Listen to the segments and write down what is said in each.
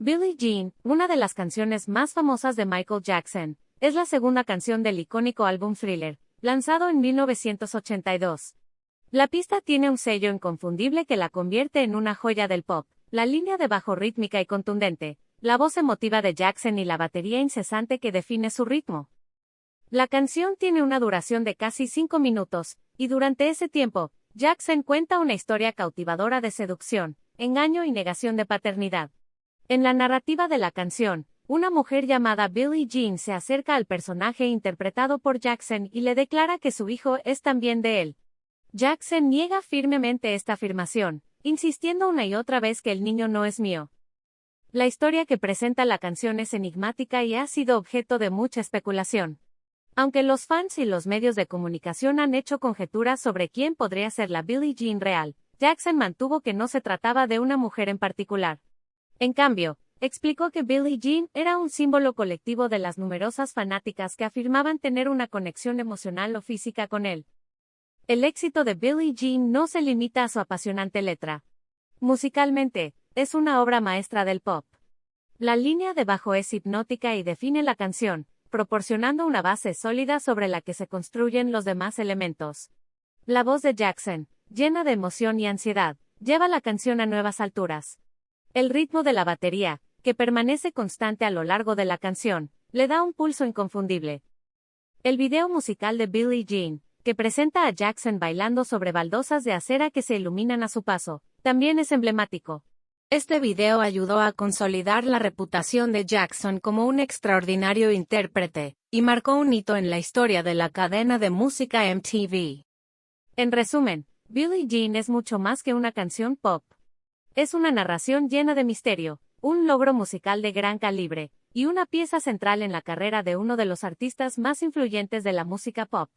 Billie Jean, una de las canciones más famosas de Michael Jackson, es la segunda canción del icónico álbum Thriller, lanzado en 1982. La pista tiene un sello inconfundible que la convierte en una joya del pop, la línea de bajo rítmica y contundente, la voz emotiva de Jackson y la batería incesante que define su ritmo. La canción tiene una duración de casi 5 minutos, y durante ese tiempo, Jackson cuenta una historia cautivadora de seducción, engaño y negación de paternidad. En la narrativa de la canción, una mujer llamada Billie Jean se acerca al personaje interpretado por Jackson y le declara que su hijo es también de él. Jackson niega firmemente esta afirmación, insistiendo una y otra vez que el niño no es mío. La historia que presenta la canción es enigmática y ha sido objeto de mucha especulación. Aunque los fans y los medios de comunicación han hecho conjeturas sobre quién podría ser la Billie Jean real, Jackson mantuvo que no se trataba de una mujer en particular. En cambio, explicó que Billie Jean era un símbolo colectivo de las numerosas fanáticas que afirmaban tener una conexión emocional o física con él. El éxito de Billie Jean no se limita a su apasionante letra. Musicalmente, es una obra maestra del pop. La línea de bajo es hipnótica y define la canción, proporcionando una base sólida sobre la que se construyen los demás elementos. La voz de Jackson, llena de emoción y ansiedad, lleva la canción a nuevas alturas. El ritmo de la batería, que permanece constante a lo largo de la canción, le da un pulso inconfundible. El video musical de Billie Jean, que presenta a Jackson bailando sobre baldosas de acera que se iluminan a su paso, también es emblemático. Este video ayudó a consolidar la reputación de Jackson como un extraordinario intérprete, y marcó un hito en la historia de la cadena de música MTV. En resumen, Billie Jean es mucho más que una canción pop. Es una narración llena de misterio, un logro musical de gran calibre, y una pieza central en la carrera de uno de los artistas más influyentes de la música pop.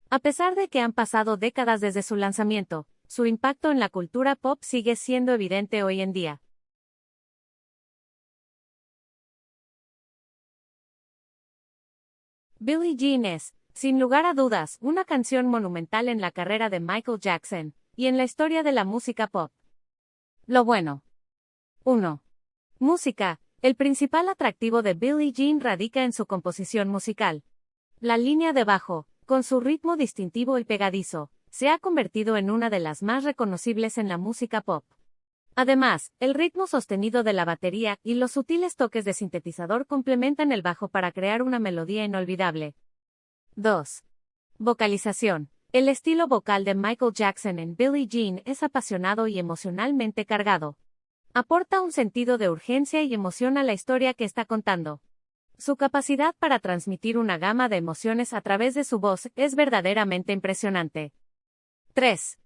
A pesar de que han pasado décadas desde su lanzamiento, su impacto en la cultura pop sigue siendo evidente hoy en día. Billie Jean es, sin lugar a dudas, una canción monumental en la carrera de Michael Jackson, y en la historia de la música pop. Lo bueno. 1. Música. El principal atractivo de Billie Jean radica en su composición musical. La línea de bajo, con su ritmo distintivo y pegadizo, se ha convertido en una de las más reconocibles en la música pop. Además, el ritmo sostenido de la batería y los sutiles toques de sintetizador complementan el bajo para crear una melodía inolvidable. 2. Vocalización. El estilo vocal de Michael Jackson en Billie Jean es apasionado y emocionalmente cargado. Aporta un sentido de urgencia y emoción a la historia que está contando. Su capacidad para transmitir una gama de emociones a través de su voz es verdaderamente impresionante. 3.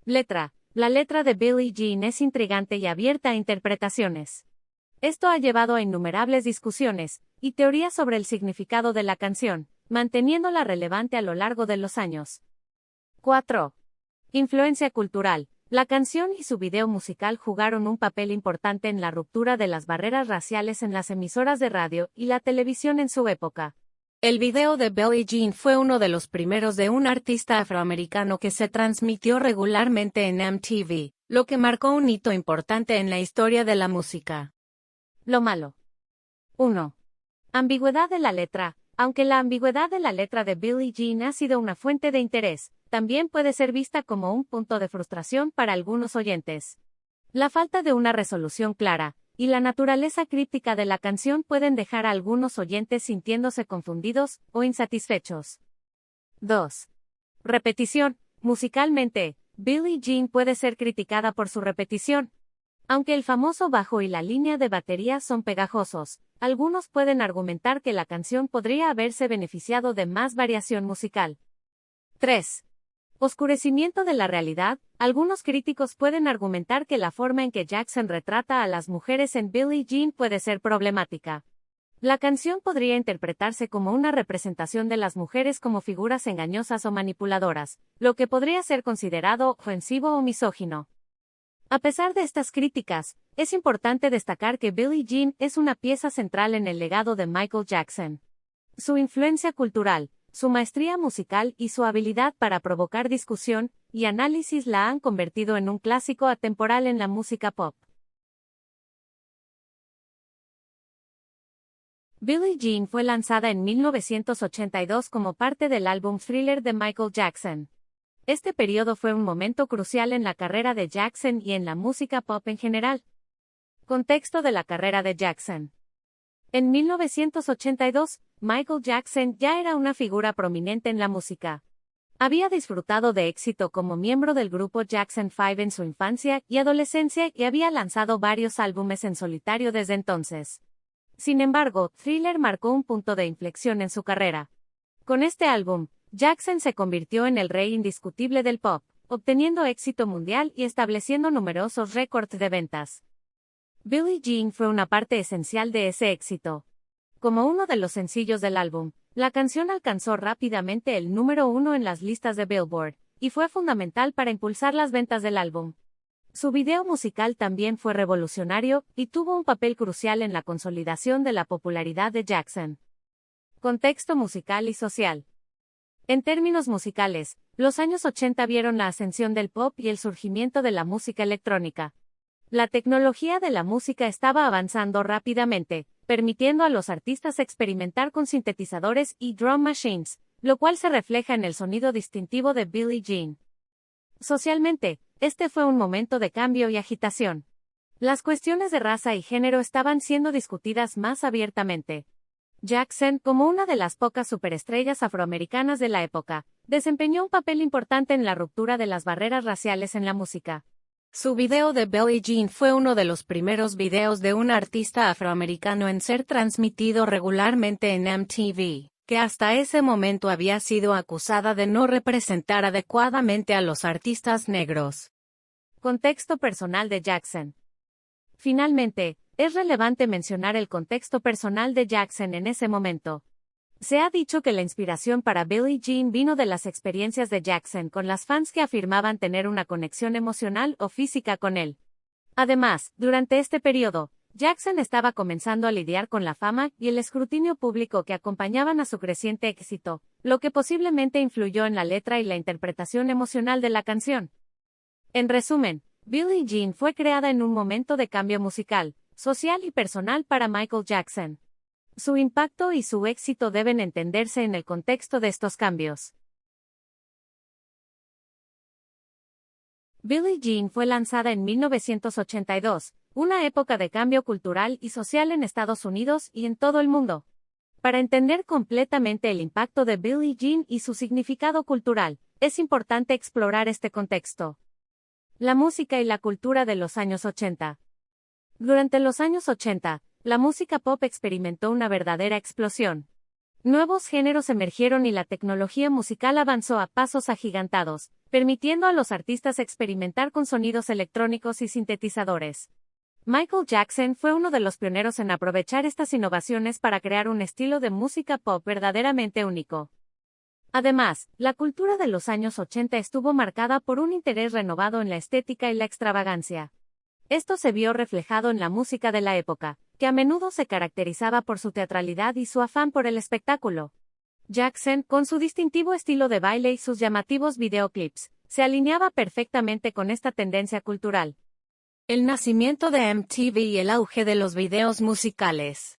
Letra. La letra de Billie Jean es intrigante y abierta a interpretaciones. Esto ha llevado a innumerables discusiones y teorías sobre el significado de la canción, manteniéndola relevante a lo largo de los años. 4. Influencia cultural. La canción y su video musical jugaron un papel importante en la ruptura de las barreras raciales en las emisoras de radio y la televisión en su época. El video de Billie Jean fue uno de los primeros de un artista afroamericano que se transmitió regularmente en MTV, lo que marcó un hito importante en la historia de la música. Lo malo. 1. Ambigüedad de la letra. Aunque la ambigüedad de la letra de Billie Jean ha sido una fuente de interés, también puede ser vista como un punto de frustración para algunos oyentes. La falta de una resolución clara y la naturaleza críptica de la canción pueden dejar a algunos oyentes sintiéndose confundidos o insatisfechos. 2. Repetición. Musicalmente, Billie Jean puede ser criticada por su repetición. Aunque el famoso bajo y la línea de batería son pegajosos, algunos pueden argumentar que la canción podría haberse beneficiado de más variación musical. 3. Oscurecimiento de la realidad. Algunos críticos pueden argumentar que la forma en que Jackson retrata a las mujeres en Billie Jean puede ser problemática. La canción podría interpretarse como una representación de las mujeres como figuras engañosas o manipuladoras, lo que podría ser considerado ofensivo o misógino. A pesar de estas críticas, es importante destacar que Billie Jean es una pieza central en el legado de Michael Jackson. Su influencia cultural, su maestría musical y su habilidad para provocar discusión y análisis la han convertido en un clásico atemporal en la música pop. Billie Jean fue lanzada en 1982 como parte del álbum Thriller de Michael Jackson. Este periodo fue un momento crucial en la carrera de Jackson y en la música pop en general. Contexto de la carrera de Jackson. En 1982, Michael Jackson ya era una figura prominente en la música. Había disfrutado de éxito como miembro del grupo Jackson 5 en su infancia y adolescencia y había lanzado varios álbumes en solitario desde entonces. Sin embargo, Thriller marcó un punto de inflexión en su carrera. Con este álbum, Jackson se convirtió en el rey indiscutible del pop, obteniendo éxito mundial y estableciendo numerosos récords de ventas. Billie Jean fue una parte esencial de ese éxito. Como uno de los sencillos del álbum, la canción alcanzó rápidamente el número 1 en las listas de Billboard, y fue fundamental para impulsar las ventas del álbum. Su video musical también fue revolucionario, y tuvo un papel crucial en la consolidación de la popularidad de Jackson. Contexto musical y social. En términos musicales, los años 80 vieron la ascensión del pop y el surgimiento de la música electrónica. La tecnología de la música estaba avanzando rápidamente, permitiendo a los artistas experimentar con sintetizadores y drum machines, lo cual se refleja en el sonido distintivo de Billie Jean. Socialmente, este fue un momento de cambio y agitación. Las cuestiones de raza y género estaban siendo discutidas más abiertamente. Jackson, como una de las pocas superestrellas afroamericanas de la época, desempeñó un papel importante en la ruptura de las barreras raciales en la música. Su video de Billie Jean fue uno de los primeros videos de un artista afroamericano en ser transmitido regularmente en MTV, que hasta ese momento había sido acusada de no representar adecuadamente a los artistas negros. Contexto personal de Jackson. Finalmente, es relevante mencionar el contexto personal de Jackson en ese momento. Se ha dicho que la inspiración para Billie Jean vino de las experiencias de Jackson con las fans que afirmaban tener una conexión emocional o física con él. Además, durante este periodo, Jackson estaba comenzando a lidiar con la fama y el escrutinio público que acompañaban a su creciente éxito, lo que posiblemente influyó en la letra y la interpretación emocional de la canción. En resumen, Billie Jean fue creada en un momento de cambio musical, social y personal para Michael Jackson. Su impacto y su éxito deben entenderse en el contexto de estos cambios. Billie Jean fue lanzada en 1982, una época de cambio cultural y social en Estados Unidos y en todo el mundo. Para entender completamente el impacto de Billie Jean y su significado cultural, es importante explorar este contexto. La música y la cultura de los años 80. Durante los años 80, la música pop experimentó una verdadera explosión. Nuevos géneros emergieron y la tecnología musical avanzó a pasos agigantados, permitiendo a los artistas experimentar con sonidos electrónicos y sintetizadores. Michael Jackson fue uno de los pioneros en aprovechar estas innovaciones para crear un estilo de música pop verdaderamente único. Además, la cultura de los años 80 estuvo marcada por un interés renovado en la estética y la extravagancia. Esto se vio reflejado en la música de la época, que a menudo se caracterizaba por su teatralidad y su afán por el espectáculo. Jackson, con su distintivo estilo de baile y sus llamativos videoclips, se alineaba perfectamente con esta tendencia cultural. El nacimiento de MTV y el auge de los videos musicales.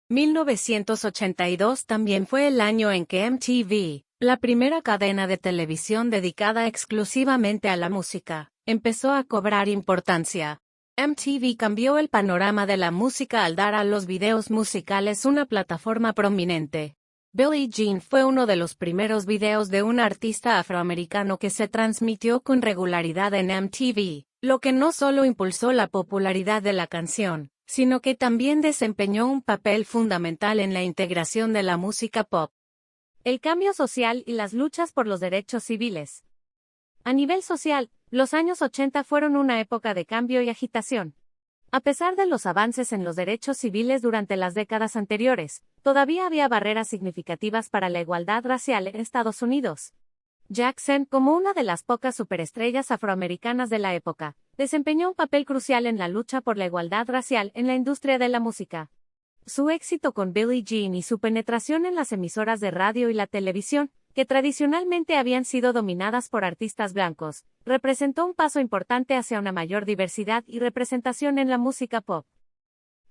1982 también fue el año en que MTV, la primera cadena de televisión dedicada exclusivamente a la música, empezó a cobrar importancia. MTV cambió el panorama de la música al dar a los videos musicales una plataforma prominente. Billie Jean fue uno de los primeros videos de un artista afroamericano que se transmitió con regularidad en MTV, lo que no solo impulsó la popularidad de la canción, sino que también desempeñó un papel fundamental en la integración de la música pop. El cambio social y las luchas por los derechos civiles. A nivel social, los años 80 fueron una época de cambio y agitación. A pesar de los avances en los derechos civiles durante las décadas anteriores, todavía había barreras significativas para la igualdad racial en Estados Unidos. Jackson, como una de las pocas superestrellas afroamericanas de la época, desempeñó un papel crucial en la lucha por la igualdad racial en la industria de la música. Su éxito con Billie Jean y su penetración en las emisoras de radio y la televisión, que tradicionalmente habían sido dominadas por artistas blancos, representó un paso importante hacia una mayor diversidad y representación en la música pop.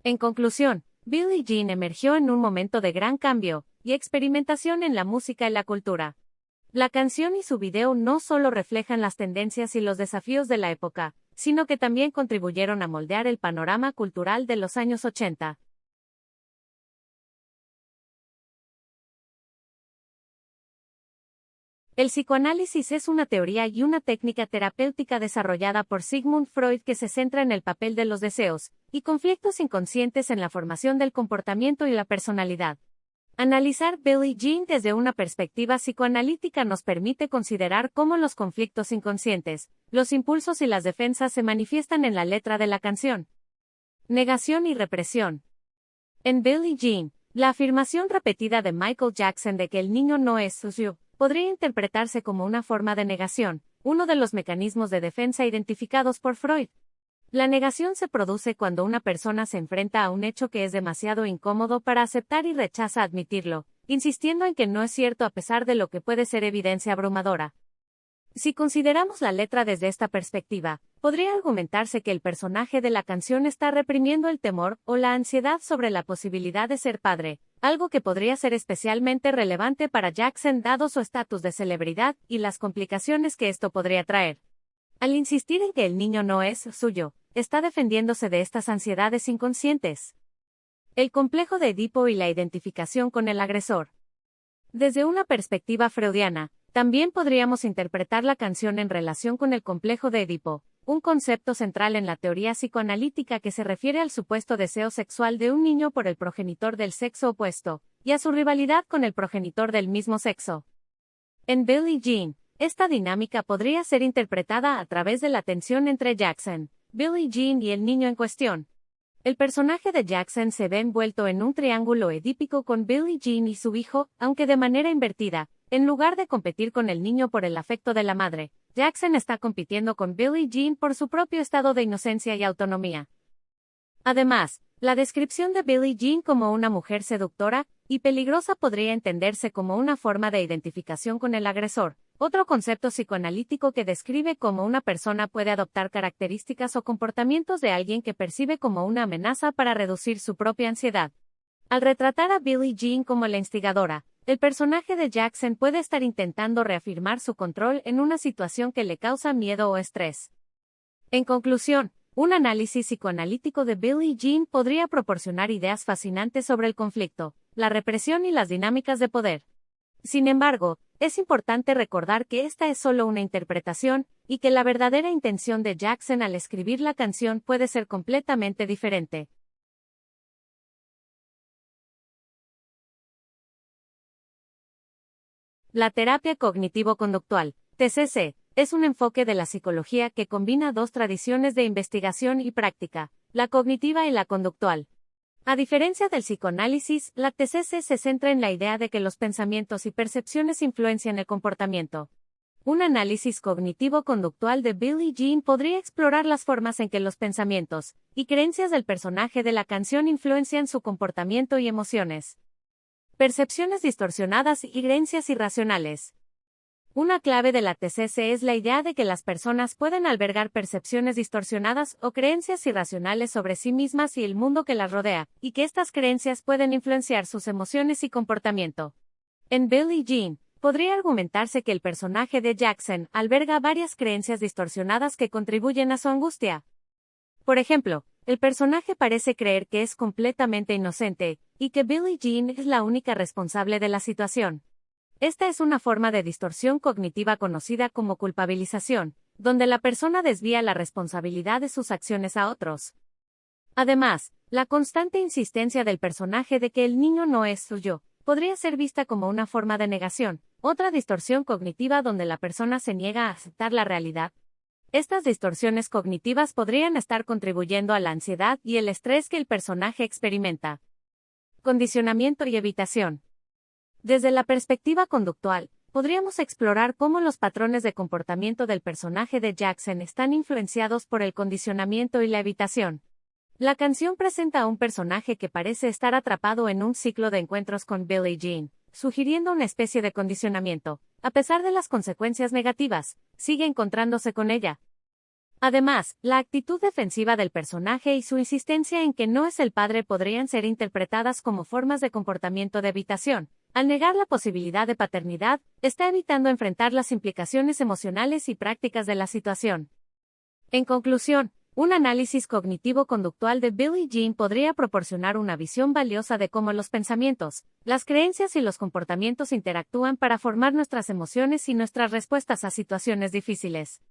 En conclusión, Billie Jean emergió en un momento de gran cambio y experimentación en la música y la cultura. La canción y su video no solo reflejan las tendencias y los desafíos de la época, sino que también contribuyeron a moldear el panorama cultural de los años 80. El psicoanálisis es una teoría y una técnica terapéutica desarrollada por Sigmund Freud que se centra en el papel de los deseos y conflictos inconscientes en la formación del comportamiento y la personalidad. Analizar Billie Jean desde una perspectiva psicoanalítica nos permite considerar cómo los conflictos inconscientes, los impulsos y las defensas se manifiestan en la letra de la canción. Negación y represión. En Billie Jean, la afirmación repetida de Michael Jackson de que el niño no es suyo podría interpretarse como una forma de negación, uno de los mecanismos de defensa identificados por Freud. La negación se produce cuando una persona se enfrenta a un hecho que es demasiado incómodo para aceptar y rechaza admitirlo, insistiendo en que no es cierto a pesar de lo que puede ser evidencia abrumadora. Si consideramos la letra desde esta perspectiva, podría argumentarse que el personaje de la canción está reprimiendo el temor o la ansiedad sobre la posibilidad de ser padre, algo que podría ser especialmente relevante para Jackson dado su estatus de celebridad y las complicaciones que esto podría traer. Al insistir en que el niño no es suyo, está defendiéndose de estas ansiedades inconscientes. El complejo de Edipo y la identificación con el agresor. Desde una perspectiva freudiana, también podríamos interpretar la canción en relación con el complejo de Edipo, un concepto central en la teoría psicoanalítica que se refiere al supuesto deseo sexual de un niño por el progenitor del sexo opuesto, y a su rivalidad con el progenitor del mismo sexo. En Billie Jean, esta dinámica podría ser interpretada a través de la tensión entre Jackson, Billie Jean y el niño en cuestión. El personaje de Jackson se ve envuelto en un triángulo edípico con Billie Jean y su hijo, aunque de manera invertida. En lugar de competir con el niño por el afecto de la madre, Jackson está compitiendo con Billie Jean por su propio estado de inocencia y autonomía. Además, la descripción de Billie Jean como una mujer seductora y peligrosa podría entenderse como una forma de identificación con el agresor, otro concepto psicoanalítico que describe cómo una persona puede adoptar características o comportamientos de alguien que percibe como una amenaza para reducir su propia ansiedad. Al retratar a Billie Jean como la instigadora, el personaje de Jackson puede estar intentando reafirmar su control en una situación que le causa miedo o estrés. En conclusión, un análisis psicoanalítico de Billie Jean podría proporcionar ideas fascinantes sobre el conflicto, la represión y las dinámicas de poder. Sin embargo, es importante recordar que esta es solo una interpretación, y que la verdadera intención de Jackson al escribir la canción puede ser completamente diferente. La terapia cognitivo-conductual, TCC, es un enfoque de la psicología que combina dos tradiciones de investigación y práctica, la cognitiva y la conductual. A diferencia del psicoanálisis, la TCC se centra en la idea de que los pensamientos y percepciones influencian el comportamiento. Un análisis cognitivo-conductual de Billie Jean podría explorar las formas en que los pensamientos y creencias del personaje de la canción influencian su comportamiento y emociones. Percepciones distorsionadas y creencias irracionales. Una clave de la TCC es la idea de que las personas pueden albergar percepciones distorsionadas o creencias irracionales sobre sí mismas y el mundo que las rodea, y que estas creencias pueden influenciar sus emociones y comportamiento. En Billie Jean, podría argumentarse que el personaje de Jackson alberga varias creencias distorsionadas que contribuyen a su angustia. Por ejemplo, el personaje parece creer que es completamente inocente, y que Billie Jean es la única responsable de la situación. Esta es una forma de distorsión cognitiva conocida como culpabilización, donde la persona desvía la responsabilidad de sus acciones a otros. Además, la constante insistencia del personaje de que el niño no es suyo, podría ser vista como una forma de negación, otra distorsión cognitiva donde la persona se niega a aceptar la realidad. Estas distorsiones cognitivas podrían estar contribuyendo a la ansiedad y el estrés que el personaje experimenta. Condicionamiento y evitación. Desde la perspectiva conductual, podríamos explorar cómo los patrones de comportamiento del personaje de Jackson están influenciados por el condicionamiento y la evitación. La canción presenta a un personaje que parece estar atrapado en un ciclo de encuentros con Billie Jean, sugiriendo una especie de condicionamiento. A pesar de las consecuencias negativas, sigue encontrándose con ella. Además, la actitud defensiva del personaje y su insistencia en que no es el padre podrían ser interpretadas como formas de comportamiento de evitación. Al negar la posibilidad de paternidad, está evitando enfrentar las implicaciones emocionales y prácticas de la situación. En conclusión, un análisis cognitivo-conductual de Billie Jean podría proporcionar una visión valiosa de cómo los pensamientos, las creencias y los comportamientos interactúan para formar nuestras emociones y nuestras respuestas a situaciones difíciles.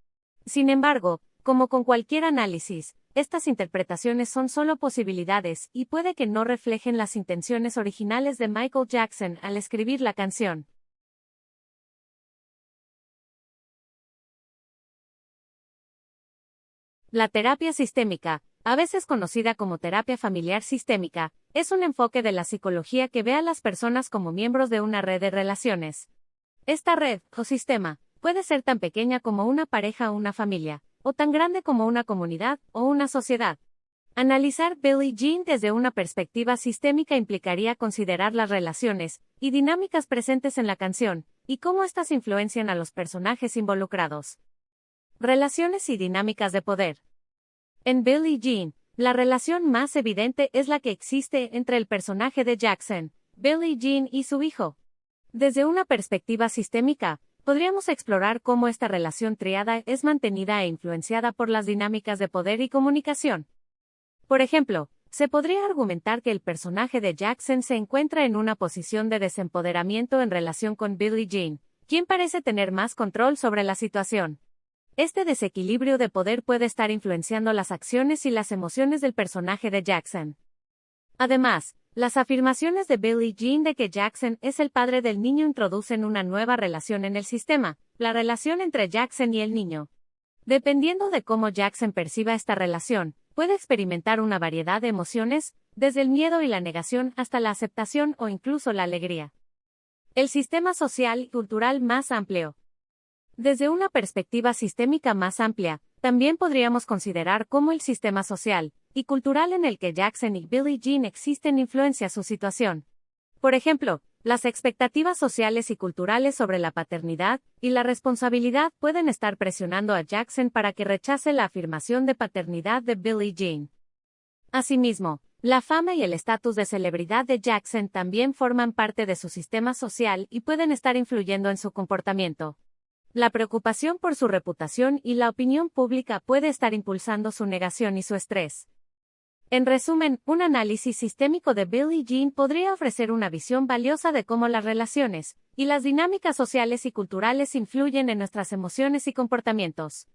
Sin embargo, como con cualquier análisis, estas interpretaciones son solo posibilidades y puede que no reflejen las intenciones originales de Michael Jackson al escribir la canción. La terapia sistémica, a veces conocida como terapia familiar sistémica, es un enfoque de la psicología que ve a las personas como miembros de una red de relaciones. Esta red, o sistema, puede ser tan pequeña como una pareja o una familia, o tan grande como una comunidad o una sociedad. Analizar Billie Jean desde una perspectiva sistémica implicaría considerar las relaciones y dinámicas presentes en la canción, y cómo éstas influencian a los personajes involucrados. Relaciones y dinámicas de poder. En Billie Jean, la relación más evidente es la que existe entre el personaje de Jackson, Billie Jean y su hijo. Desde una perspectiva sistémica, podríamos explorar cómo esta relación triada es mantenida e influenciada por las dinámicas de poder y comunicación. Por ejemplo, se podría argumentar que el personaje de Jackson se encuentra en una posición de desempoderamiento en relación con Billie Jean, quien parece tener más control sobre la situación. Este desequilibrio de poder puede estar influenciando las acciones y las emociones del personaje de Jackson. Además, las afirmaciones de Billie Jean de que Jackson es el padre del niño introducen una nueva relación en el sistema, la relación entre Jackson y el niño. Dependiendo de cómo Jackson perciba esta relación, puede experimentar una variedad de emociones, desde el miedo y la negación hasta la aceptación o incluso la alegría. El sistema social y cultural más amplio. Desde una perspectiva sistémica más amplia, también podríamos considerar cómo el sistema social y cultural en el que Jackson y Billie Jean existen influencia su situación. Por ejemplo, las expectativas sociales y culturales sobre la paternidad y la responsabilidad pueden estar presionando a Jackson para que rechace la afirmación de paternidad de Billie Jean. Asimismo, la fama y el estatus de celebridad de Jackson también forman parte de su sistema social y pueden estar influyendo en su comportamiento. La preocupación por su reputación y la opinión pública puede estar impulsando su negación y su estrés. En resumen, un análisis sistémico de Billie Jean podría ofrecer una visión valiosa de cómo las relaciones y las dinámicas sociales y culturales influyen en nuestras emociones y comportamientos.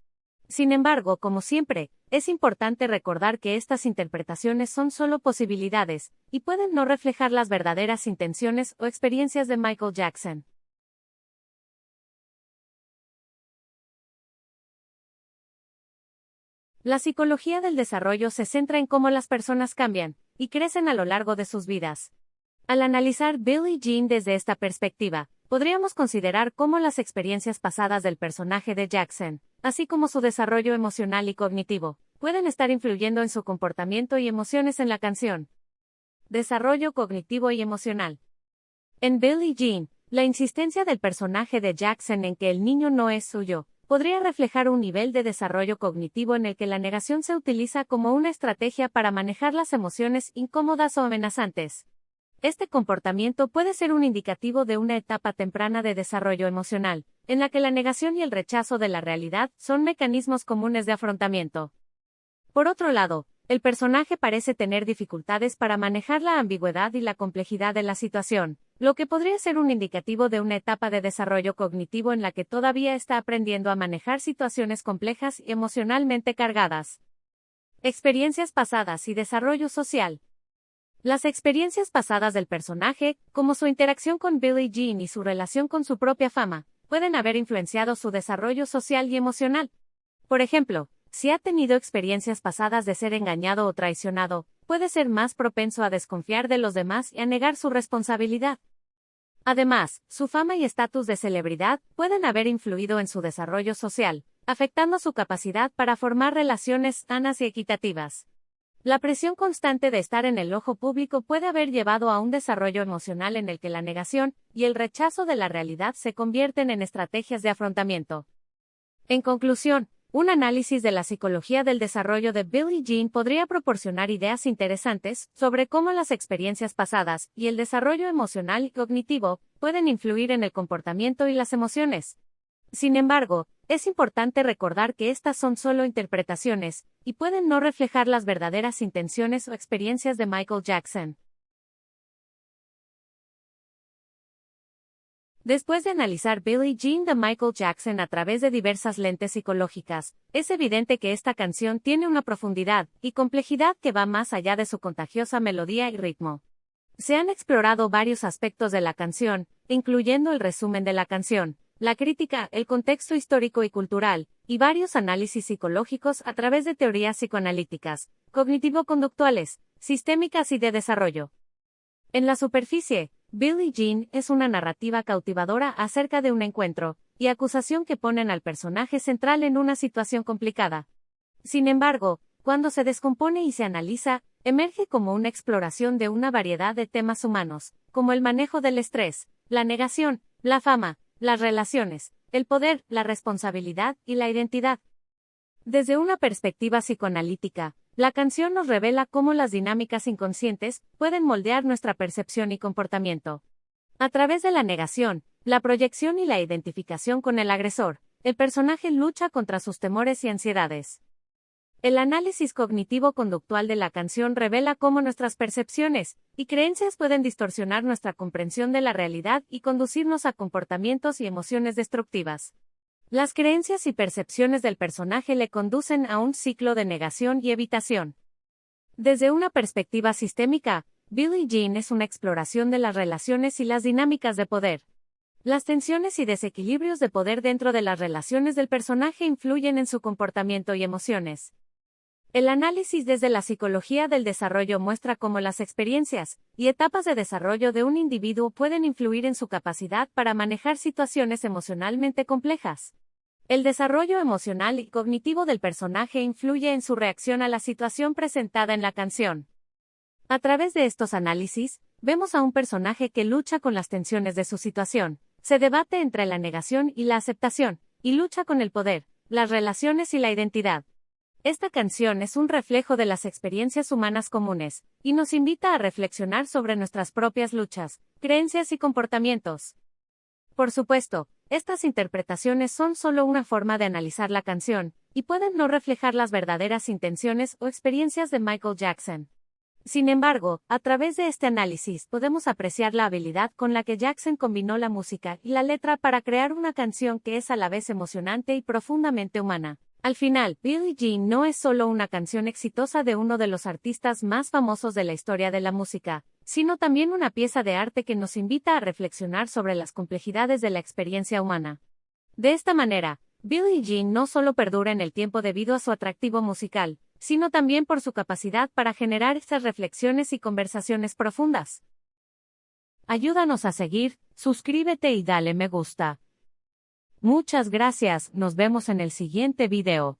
Sin embargo, como siempre, es importante recordar que estas interpretaciones son solo posibilidades y pueden no reflejar las verdaderas intenciones o experiencias de Michael Jackson. La psicología del desarrollo se centra en cómo las personas cambian y crecen a lo largo de sus vidas. Al analizar Billie Jean desde esta perspectiva, podríamos considerar cómo las experiencias pasadas del personaje de Jackson, así como su desarrollo emocional y cognitivo, pueden estar influyendo en su comportamiento y emociones en la canción. Desarrollo cognitivo y emocional. En Billie Jean, la insistencia del personaje de Jackson en que el niño no es suyo, podría reflejar un nivel de desarrollo cognitivo en el que la negación se utiliza como una estrategia para manejar las emociones incómodas o amenazantes. Este comportamiento puede ser un indicativo de una etapa temprana de desarrollo emocional, en la que la negación y el rechazo de la realidad son mecanismos comunes de afrontamiento. Por otro lado, el personaje parece tener dificultades para manejar la ambigüedad y la complejidad de la situación, lo que podría ser un indicativo de una etapa de desarrollo cognitivo en la que todavía está aprendiendo a manejar situaciones complejas y emocionalmente cargadas. Experiencias pasadas y desarrollo social. Las experiencias pasadas del personaje, como su interacción con Billie Jean y su relación con su propia fama, pueden haber influenciado su desarrollo social y emocional. Por ejemplo, si ha tenido experiencias pasadas de ser engañado o traicionado, puede ser más propenso a desconfiar de los demás y a negar su responsabilidad. Además, su fama y estatus de celebridad pueden haber influido en su desarrollo social, afectando su capacidad para formar relaciones sanas y equitativas. La presión constante de estar en el ojo público puede haber llevado a un desarrollo emocional en el que la negación y el rechazo de la realidad se convierten en estrategias de afrontamiento. En conclusión, Un análisis de la psicología del desarrollo de Billie Jean podría proporcionar ideas interesantes sobre cómo las experiencias pasadas y el desarrollo emocional y cognitivo pueden influir en el comportamiento y las emociones. Sin embargo, es importante recordar que estas son solo interpretaciones y pueden no reflejar las verdaderas intenciones o experiencias de Michael Jackson. Después de analizar Billie Jean de Michael Jackson a través de diversas lentes psicológicas, es evidente que esta canción tiene una profundidad y complejidad que va más allá de su contagiosa melodía y ritmo. Se han explorado varios aspectos de la canción, incluyendo el resumen de la canción, la crítica, el contexto histórico y cultural, y varios análisis psicológicos a través de teorías psicoanalíticas, cognitivo-conductuales, sistémicas y de desarrollo. En la superficie, Billie Jean es una narrativa cautivadora acerca de un encuentro y acusación que ponen al personaje central en una situación complicada. Sin embargo, cuando se descompone y se analiza, emerge como una exploración de una variedad de temas humanos, como el manejo del estrés, la negación, la fama, las relaciones, el poder, la responsabilidad y la identidad. Desde una perspectiva psicoanalítica, la canción nos revela cómo las dinámicas inconscientes pueden moldear nuestra percepción y comportamiento. A través de la negación, la proyección y la identificación con el agresor, el personaje lucha contra sus temores y ansiedades. El análisis cognitivo-conductual de la canción revela cómo nuestras percepciones y creencias pueden distorsionar nuestra comprensión de la realidad y conducirnos a comportamientos y emociones destructivas. Las creencias y percepciones del personaje le conducen a un ciclo de negación y evitación. Desde una perspectiva sistémica, Billie Jean es una exploración de las relaciones y las dinámicas de poder. Las tensiones y desequilibrios de poder dentro de las relaciones del personaje influyen en su comportamiento y emociones. El análisis desde la psicología del desarrollo muestra cómo las experiencias y etapas de desarrollo de un individuo pueden influir en su capacidad para manejar situaciones emocionalmente complejas. El desarrollo emocional y cognitivo del personaje influye en su reacción a la situación presentada en la canción. A través de estos análisis, vemos a un personaje que lucha con las tensiones de su situación, se debate entre la negación y la aceptación, y lucha con el poder, las relaciones y la identidad. Esta canción es un reflejo de las experiencias humanas comunes, y nos invita a reflexionar sobre nuestras propias luchas, creencias y comportamientos. Por supuesto, estas interpretaciones son solo una forma de analizar la canción, y pueden no reflejar las verdaderas intenciones o experiencias de Michael Jackson. Sin embargo, a través de este análisis podemos apreciar la habilidad con la que Jackson combinó la música y la letra para crear una canción que es a la vez emocionante y profundamente humana. Al final, Billie Jean no es solo una canción exitosa de uno de los artistas más famosos de la historia de la música, sino también una pieza de arte que nos invita a reflexionar sobre las complejidades de la experiencia humana. De esta manera, Billie Jean no solo perdura en el tiempo debido a su atractivo musical, sino también por su capacidad para generar estas reflexiones y conversaciones profundas. Ayúdanos a seguir, suscríbete y dale me gusta. Muchas gracias, nos vemos en el siguiente video.